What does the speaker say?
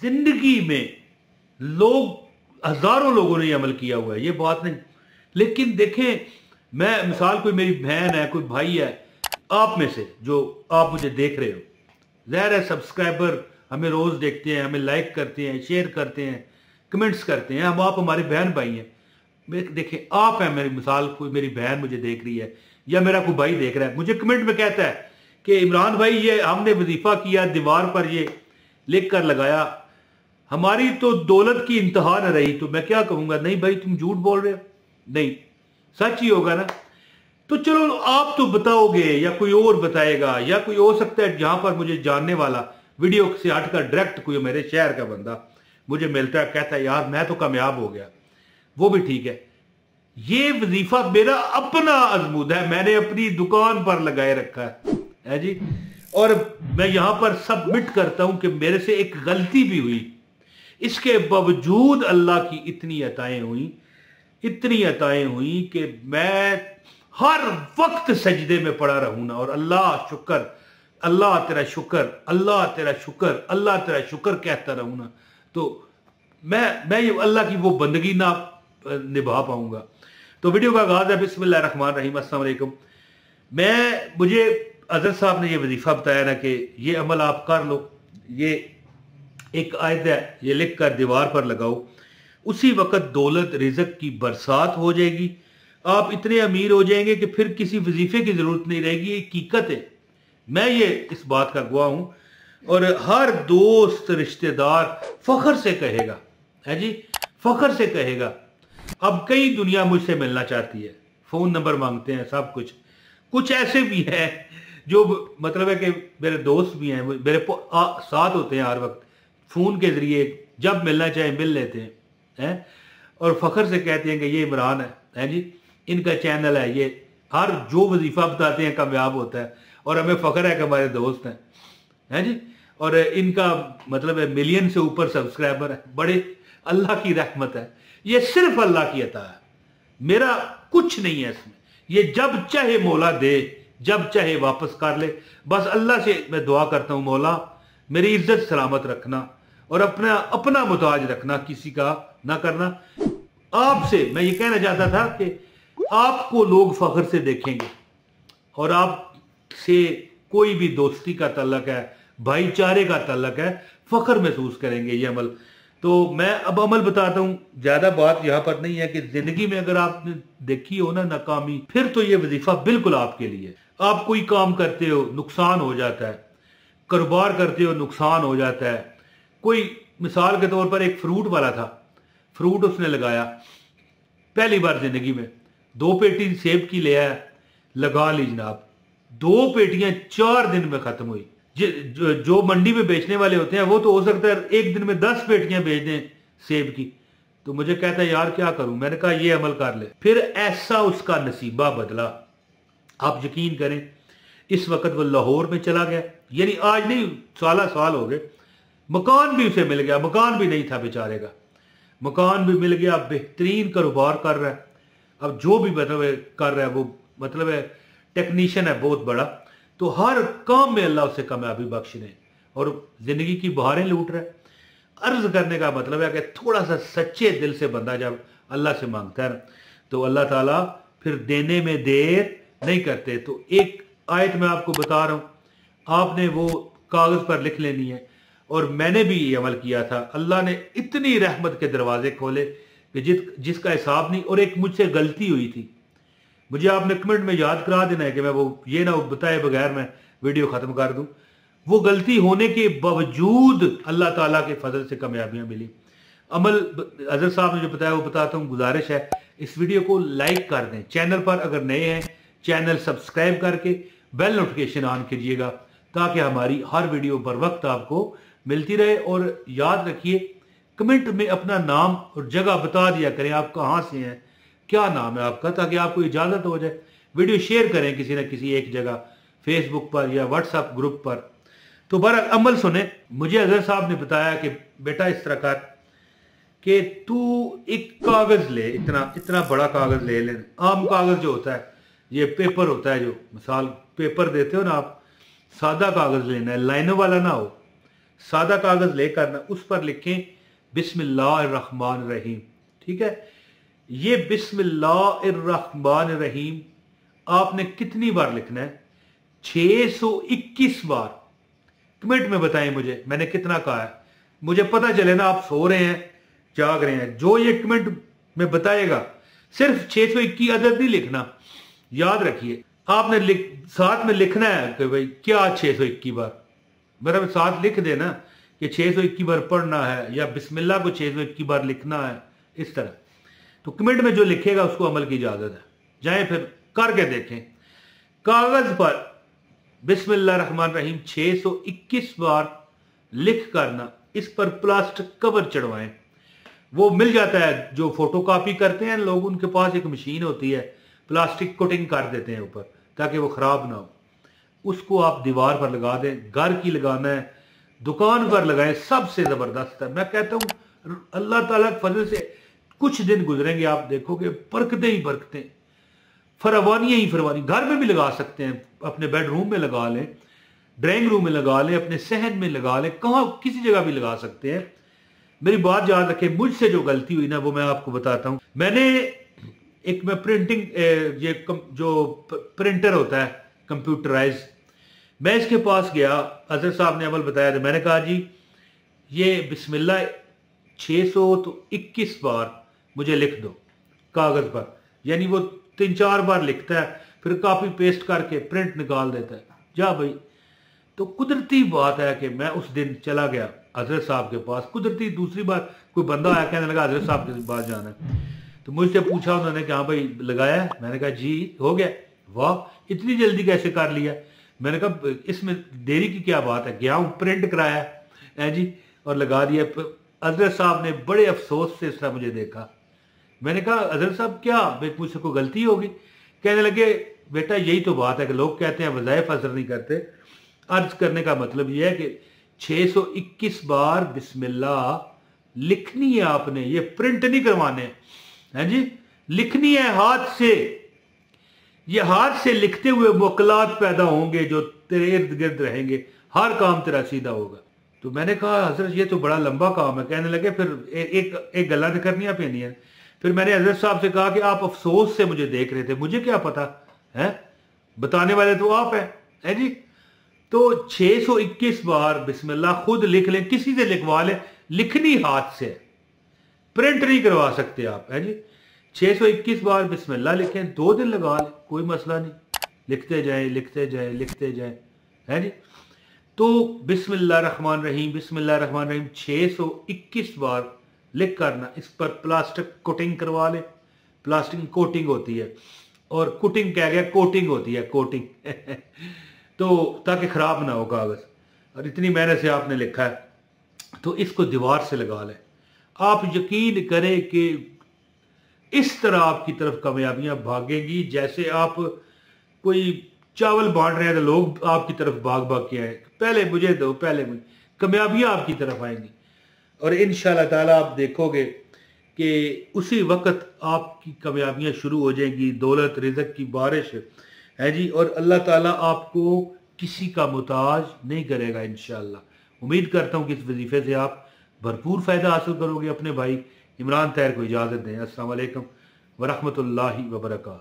जिंदगी में लोग हजारों लोगों ने ये अमल किया हुआ है, ये बात नहीं। लेकिन देखें, मैं मिसाल, कोई मेरी बहन है, कोई भाई है, आप में से जो आप मुझे देख रहे हो, ज़ाहिर है सब्सक्राइबर हमें रोज देखते हैं, हमें लाइक करते हैं, शेयर करते हैं, कमेंट्स करते हैं, हम आप हमारे बहन भाई हैं। देखें, आप हैं मेरी मिसाल, कोई मेरी बहन मुझे देख रही है या मेरा कोई भाई देख रहा है, मुझे कमेंट में कहता है कि इमरान भाई ये हमने वजीफा किया, दीवार पर ये लिख कर लगाया, हमारी तो दौलत की इंतहा न रही। तो मैं क्या कहूँगा, नहीं भाई तुम झूठ बोल रहे हो, नहीं सच ही होगा ना। तो चलो आप तो बताओगे या कोई और बताएगा, या कोई हो सकता है जहां पर मुझे जानने वाला वीडियो से हटकर डायरेक्ट कोई मेरे शहर का बंदा मुझे मिलता है, कहता है यार मैं तो कामयाब हो गया, वो भी ठीक है। ये वजीफा मेरा अपना अजमूदा है, मैंने अपनी दुकान पर लगाए रखा है जी। और मैं यहां पर सबमिट करता हूं कि मेरे से एक गलती भी हुई, इसके बावजूद अल्लाह की इतनी अताएं हुई कि मैं हर वक्त सजदे में पड़ा रहूं ना, और अल्लाह शुक्र, अल्लाह तेरा शुक्र, अल्लाह तेरा शुक्र, अल्लाह तेरा शुक्र कहता रहूं ना, तो मैं ये अल्लाह की वो बंदगी ना निभा पाऊंगा। तो वीडियो का आगाज है, बिस्मिल्लाहिर्रहमानिर्रहीम, अस्सलाम वालेकुम। मुझे अजहर साहब ने ये वजीफा बताया ना कि ये अमल आप कर लो, ये एक आयत है, ये लिख कर दीवार पर लगाओ, उसी वक्त दौलत रिज़्क की बरसात हो जाएगी, आप इतने अमीर हो जाएंगे कि फिर किसी वजीफे की जरूरत नहीं रहेगी। ये हकीकत है, मैं ये इस बात का गवाह हूं, और हर दोस्त रिश्तेदार फख्र से कहेगा, है जी, फख्र से कहेगा। अब कई दुनिया मुझसे मिलना चाहती है, फोन नंबर मांगते हैं, सब कुछ ऐसे भी हैं जो मतलब है कि मेरे दोस्त भी हैं, मेरे साथ होते हैं हर वक्त, फोन के जरिए जब मिलना चाहे मिल लेते हैं, और फख्र से कहते हैं कि ये इमरान है जी, इनका चैनल है, ये हर जो वजीफा बताते हैं कामयाब होता है, और हमें फख्र है कि हमारे दोस्त हैं जी। और इनका मतलब है मिलियन से ऊपर सब्सक्राइबर है, बड़े अल्लाह की रहमत है, ये सिर्फ अल्लाह की अता है, मेरा कुछ नहीं है इसमें। ये जब चाहे मौला दे, जब चाहे वापस कर ले। बस अल्लाह से मैं दुआ करता हूं, मौला मेरी इज्जत सलामत रखना और अपना मुताज रखना, किसी का ना करना। आपसे मैं ये कहना चाहता था कि आपको लोग फख्र से देखेंगे, और आपसे कोई भी दोस्ती का तल्लक है, भाईचारे का तल्लक है, फख्र महसूस करेंगे ये अमल। तो मैं अब अमल बताता हूं, ज्यादा बात यहां पर नहीं है कि जिंदगी में अगर आपने देखी हो ना नाकामी, फिर तो ये वजीफा बिल्कुल आपके लिए। आप कोई काम करते हो, नुकसान हो जाता है, कारोबार करते हो, नुकसान हो जाता है। कोई मिसाल के तौर पर एक फ्रूट वाला था, फ्रूट उसने लगाया पहली बार जिंदगी में, 2 पेटी सेब की ले आया, लगा ली जनाब, 2 पेटियां 4 दिन में खत्म हुई। जो मंडी में बेचने वाले होते हैं वो तो हो सकता है एक दिन में 10 पेटियां बेच दें सेब की। तो मुझे कहता है यार क्या करूं, मैंने कहा ये अमल कर ले। फिर ऐसा उसका नसीबा बदला, आप यकीन करें, इस वक्त वो लाहौर में चला गया, यानी आज नहीं साल हो गए, मकान भी उसे मिल गया, मकान भी नहीं था बेचारे का, मकान भी मिल गया, बेहतरीन कारोबार कर रहा है। अब जो भी मतलब कर रहा है वो मतलब है टेक्नीशियन है बहुत बड़ा, तो हर काम में अल्लाह उसे कामयाबी बख्श रहे और जिंदगी की बहारें लूट रहा है। अर्ज करने का मतलब है कि थोड़ा सा सच्चे दिल से बंदा जब अल्लाह से मांगता है तो अल्लाह ताला फिर देने में देर नहीं करते। तो एक आयत मैं आपको बता रहा हूं, आपने वो कागज पर लिख लेनी है, और मैंने भी ये अमल किया था। अल्लाह ने इतनी रहमत के दरवाजे खोले कि जिसका हिसाब नहीं। और एक मुझसे गलती हुई थी, मुझे आपने कमेंट में याद करा देना है कि मैं वो ये ना बताए बगैर मैं वीडियो खत्म कर दूं। वो गलती होने के बावजूद अल्लाह ताला के फजल से कामयाबियां मिली। अमल अजहर साहब ने जो बताया वो बताता हूं, गुजारिश है इस वीडियो को लाइक कर दें, चैनल पर अगर नए हैं चैनल सब्सक्राइब करके बेल नोटिफिकेशन ऑन कीजिएगा ताकि हमारी हर वीडियो बर वक्त आपको मिलती रहे। और याद रखिए कमेंट में अपना नाम और जगह बता दिया करें, आप कहाँ से हैं, क्या नाम है आपका, ताकि आपको इजाजत हो जाए। वीडियो शेयर करें किसी न किसी एक जगह, फेसबुक पर या व्हाट्सएप ग्रुप पर। तो बहरहाल अमल सुने, मुझे अजहर साहब ने बताया कि बेटा इस तरह कर कि तू एक कागज ले, इतना बड़ा कागज ले ले, आम कागज जो होता है, ये पेपर होता है, जो मिसाल पेपर देते हो ना आप, सादा कागज लेना है, लाइनों वाला ना हो, सादा कागज लेकर ना उस पर लिखें बिस्मिल्लाहिर्रहमानिर्रहीम। ठीक है, ये बिस्मिल्लाहिर्रहमानिर्रहीम आपने कितनी बार लिखना है? 621 बार। कमेंट में बताएं मुझे मैंने कितना कहा है, मुझे पता चले ना आप सो रहे हैं जाग रहे हैं। जो ये कमेंट में बताएगा, सिर्फ 621 अदद नहीं लिखना, याद रखिए आपने साथ में लिखना है कि भाई क्या 621 बार, मेरा साथ लिख देना कि 621 बार पढ़ना है या बिस्मिल्लाह को 621 बार लिखना है, इस तरह। तो कमेंट में जो लिखेगा उसको अमल की इजाजत है, जाएं फिर करके देखें। कागज पर बिस्मिल्लाहिर्रहमानिर्रहीम 621 बार लिख करना, इस पर प्लास्टिक कवर चढ़वाएं। वो मिल जाता है, जो फोटोकॉपी करते हैं लोग, उनके पास एक मशीन होती है, प्लास्टिक कोटिंग कर देते हैं ऊपर ताकि वो खराब ना हो। उसको आप दीवार पर लगा दें, घर की लगाना है, दुकान पर लगाएं, सबसे जबरदस्त है। मैं कहता हूं अल्लाह ताला के फजल से कुछ दिन गुजरेंगे, आप देखोगे बरकतें ही बरकतें, फरवानियां ही फरवानी। घर में भी लगा सकते हैं, अपने बेडरूम में लगा लें, ड्राइंग रूम में लगा लें, अपने सहन में लगा लें, कहाँ किसी जगह भी लगा सकते हैं। मेरी बात याद रखें, मुझसे जो गलती हुई ना वो मैं आपको बताता हूं। मैंने एक मैं प्रिंटिंग जो प्रिंटर होता है कंप्यूटराइज, मैं इसके पास गया, अजहर साहब ने अमल बताया था। मैंने कहा जी ये बिस्मिल्लाह 621 बार मुझे लिख दो कागज पर, यानी वो 3-4 बार लिखता है, फिर कॉपी पेस्ट करके प्रिंट निकाल देता है। जा भाई, तो कुदरती बात है कि मैं उस दिन चला गया हजरत साहब के पास। कुदरती दूसरी बार कोई बंदा आया, कहने लगा हजरत साहब के पास जाना है। तो मुझसे पूछा उन्होंने कि हाँ भाई लगाया है? मैंने कहा जी हो गया। वाह, इतनी जल्दी कैसे कर लिया? मैंने कहा इसमें देरी की क्या बात है, गया हूँ प्रिंट कराया है जी और लगा दिया। हजरत साहब ने बड़े अफसोस से इस तरह मुझे देखा। मैंने कहा हजरत साहब क्या भाई मुझसे कोई गलती होगी? कहने लगे बेटा यही तो बात है कि लोग कहते हैं वज़ाइफ असर नहीं करते। अर्ज करने का मतलब यह है कि 621 बार बिस्मिल्लाह लिखनी है आपने, ये प्रिंट नहीं करवाने हैं जी, लिखनी है हाथ से। ये हाथ से लिखते हुए मुकलात पैदा होंगे जो तेरे इर्द गिर्द रहेंगे, हर काम तेरा सीधा होगा। तो मैंने कहा हजरत ये तो बड़ा लंबा काम है। कहने लगे फिर एक गला तो करनी पैनी है। फिर मैंने हजरत साहब से कहा कि आप अफसोस से मुझे देख रहे थे, मुझे क्या पता है, बताने वाले तो आप है जी। तो 621 बार बिस्मिल्लाह खुद लिख लें, किसी से लिखवा लें, लिखनी हाथ से, प्रिंट नहीं करवा सकते आप, है जी। 621 बार बिस्मिल्लाह लिखें, 2 दिन लगा लें, कोई मसला नहीं, लिखते जाएं लिखते जाएं लिखते जाएं, है जी। तो बिस्मिल्लाहिर्रहमानिर्रहीम बिस्मिल्लाहिर्रहमानिर्रहीम 621 बार लिख करना, इस पर प्लास्टिक कोटिंग करवा ले। प्लास्टिक कोटिंग होती है, और कोटिंग क्या गया, कोटिंग होती है, कोटिंग तो ताकि खराब ना हो कागज, और इतनी मेहनत से आपने लिखा है तो इसको दीवार से लगा लें। आप यकीन करें कि इस तरह आपकी तरफ कामयाबियां भागेंगी जैसे आप कोई चावल बांट रहे हैं तो लोग आपकी तरफ भाग भाग के आए, पहले मुझे दो, पहले मुझे, कामयाबियां आपकी तरफ आएंगी। और इंशाअल्लाह ताला आप देखोगे कि उसी वक्त आपकी कामयाबियां शुरू हो जाएंगी, दौलत रिज़्क की बारिश है जी। और अल्लाह ताला आपको किसी का मुताज नहीं करेगा इंशाअल्लाह। उम्मीद करता हूँ कि इस वजीफे से आप भरपूर फ़ायदा हासिल करोगे। अपने भाई इमरान तैर को इजाज़त दें। अस्सलाम वालेकुम व रहमतुल्लाहि व बरकातहू।